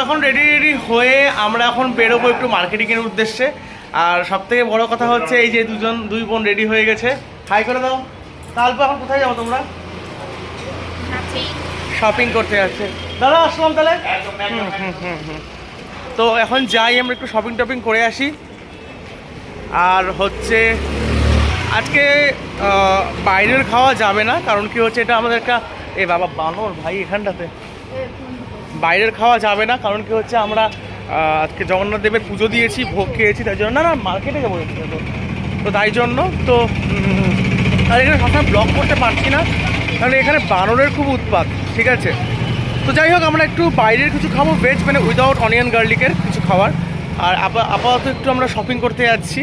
এখন রেডি হয়ে আমরা এখন বেরোবো একটু মার্কেটিংয়ের উদ্দেশ্যে। আর সব থেকে বড় কথা হচ্ছে এই যে দুই বোন রেডি হয়ে গেছে। হাই করে দাও। তারপর এখন কোথায় যাবো তোমরা? শপিং করতে যাচ্ছে। দাদা আসলাম তাহলে। তো এখন যাই আমরা একটু শপিং টপিং করে আসি। আর হচ্ছে আজকে বাইরের খাওয়া যাবে না, কারণ কি হচ্ছে এটা আমাদের একটা বাবা বানর ভাই এখানটাতে বাইরের খাওয়া যাবে না, কারণ কি হচ্ছে আমরা আজকে জগন্নাথ দেবের পুজো দিয়েছি, ভোগ খেয়েছি, তাই জন্য না মার্কেটে যাবো তো তাই জন্য তো আর এখানে সবসময় ব্লগ করতে পারছি না, কারণ এখানে বানরের খুব উৎপাত। ঠিক আছে, তো যাই হোক আমরা একটু বাইরের কিছু খাবো, ভেজ মানে উইদাউট অনিয়ন গার্লিকের কিছু খাবার। আর আপাতত একটু আমরা শপিং করতে যাচ্ছি।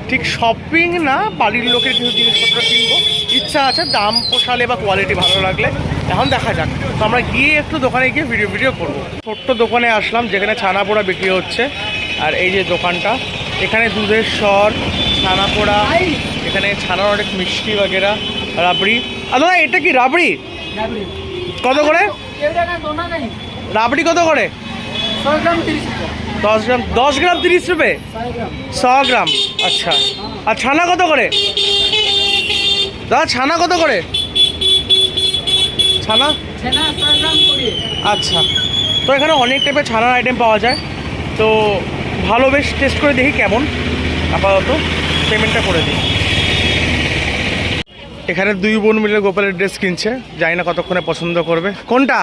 ঠিক শপিং না, বাড়ির লোকের কিছু জিনিসপত্র কিনবো, ইচ্ছা আছে দাম পোষালে বা কোয়ালিটি ভালো লাগলে, এখন দেখা যাক। তো আমরা গিয়ে একটু দোকানে গিয়ে ভিডিও করবো। ছোট্ট দোকানে আসলাম যেখানে ছানা পোড়া বিক্রি হচ্ছে। আর এই যে দোকানটা, এখানে দুধের স্বর, ছানা পোড়া, এখানে ছানার অনেক মিষ্টি বাগেরা, রাবড়ি। আচ্ছা এটা কি রাবড়ি কত করে? রাবড়ি কত করে? 10 গ্রাম 30 রুপে, 100 গ্রাম। আচ্ছা, আর ছানা কত করে দাদা? ছানা কত করে? ছানা আচ্ছা, তো এখানে অনেক টাইপের ছানার আইটেম পাওয়া যায়, তো ভালো বেশ টেস্ট করে দেখি কেমন। আপাতত পেমেন্টটা করে দিই। এখানে দুই বোন মিলে গোপালের ড্রেস কিনছে, জানি না কতক্ষণে পছন্দ করবে। কোনটা?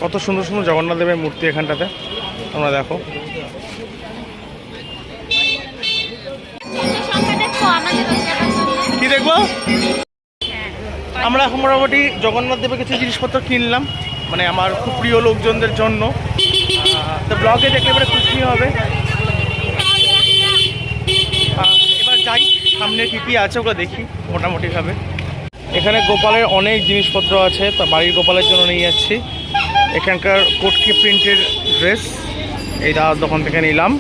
কত সুন্দর সুন্দর জগন্নাথ দেবের মূর্তি এখানটাতে, তোমরা দেখো। কি দেখবো? আমরা এখন মোটামুটি জগন্নাথ দেবের কিছু জিনিসপত্র কিনলাম, মানে আমার খুব প্রিয় লোকজনদের জন্য। তো ব্লগে দেখলে এবারে খুশি হবে। এবার যাই, সামনে কী কী আছে ওগুলো দেখি মোটামুটিভাবে। এখানে গোপালের অনেক জিনিসপত্র আছে, তা বাড়ির গোপালের জন্য নিয়ে যাচ্ছি। এখানকার কোটকি প্রিন্টের ড্রেস এই দাদার দোকান থেকে নিলাম।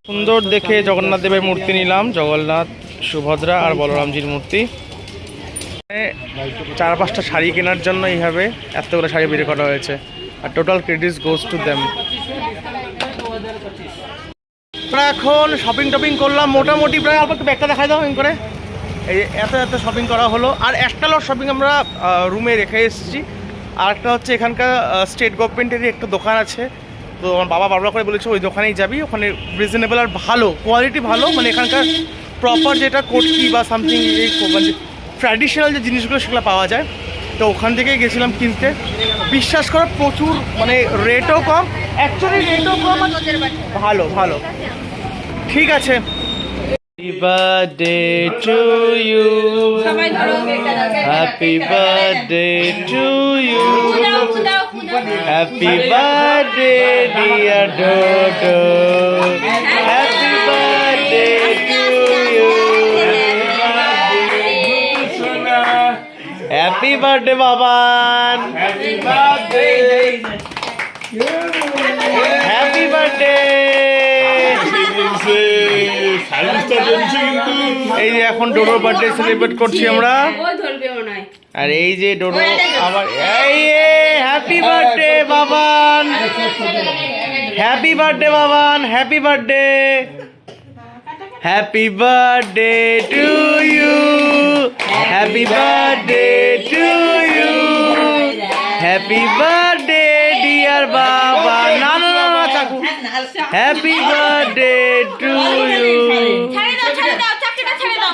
সুন্দর দেখে জগন্নাথ দেবের মূর্তি নিলাম, জগন্নাথ, সুভদ্রা আর বলরামজির মূর্তি। 4-5টা শাড়ি কেনার জন্য এইভাবে এতগুলো শাড়ি বের করা হয়েছে, আর total credit goes to them. আমরা এখন শপিং টপিং করলাম মোটামুটি প্রায়। অল্প একটু ব্যাগটা দেখাই দাও করে। এই এত শপিং করা হলো। আর একটা লট শপিং আমরা রুমে রেখে এসেছি। আর একটা হচ্ছে এখানকার স্টেট গভর্নমেন্টেরই একটা দোকান আছে, তো আমার বাবা বারবার করে বলেছে ওই দোকানেই যাবি, ওখানে রিজনেবল আর ভালো কোয়ালিটি ভালো, মানে এখানকার প্রপার যেটা কোটকি বা সামথিং এই মানে ট্র্যাডিশনাল যে জিনিসগুলো সেগুলো পাওয়া যায়। তো ওখান থেকেই গেছিলাম কিনতে। বিশ্বাস করো প্রচুর, মানে রেটও কম, অ্যাকচুয়ালি রেটও কম, ভালো ভালো। ঠিক আছে। Happy birthday to you. Happy birthday to you. Happy birthday dear Dodo. Happy birthday to you. Happy birthday Baban. Happy birthday. Happy birthday. এই যে এখন ডোডোর বার্থডে সেলিব্রেট করছি আমরা। আর এই যে ডোডো আবার এই happy birthday Baban, happy birthday Baban, happy birthday, happy birthday to you, happy birthday to you, happy birthday dear বাবা। না না না চাকু, হ্যাপি বার্থডে টু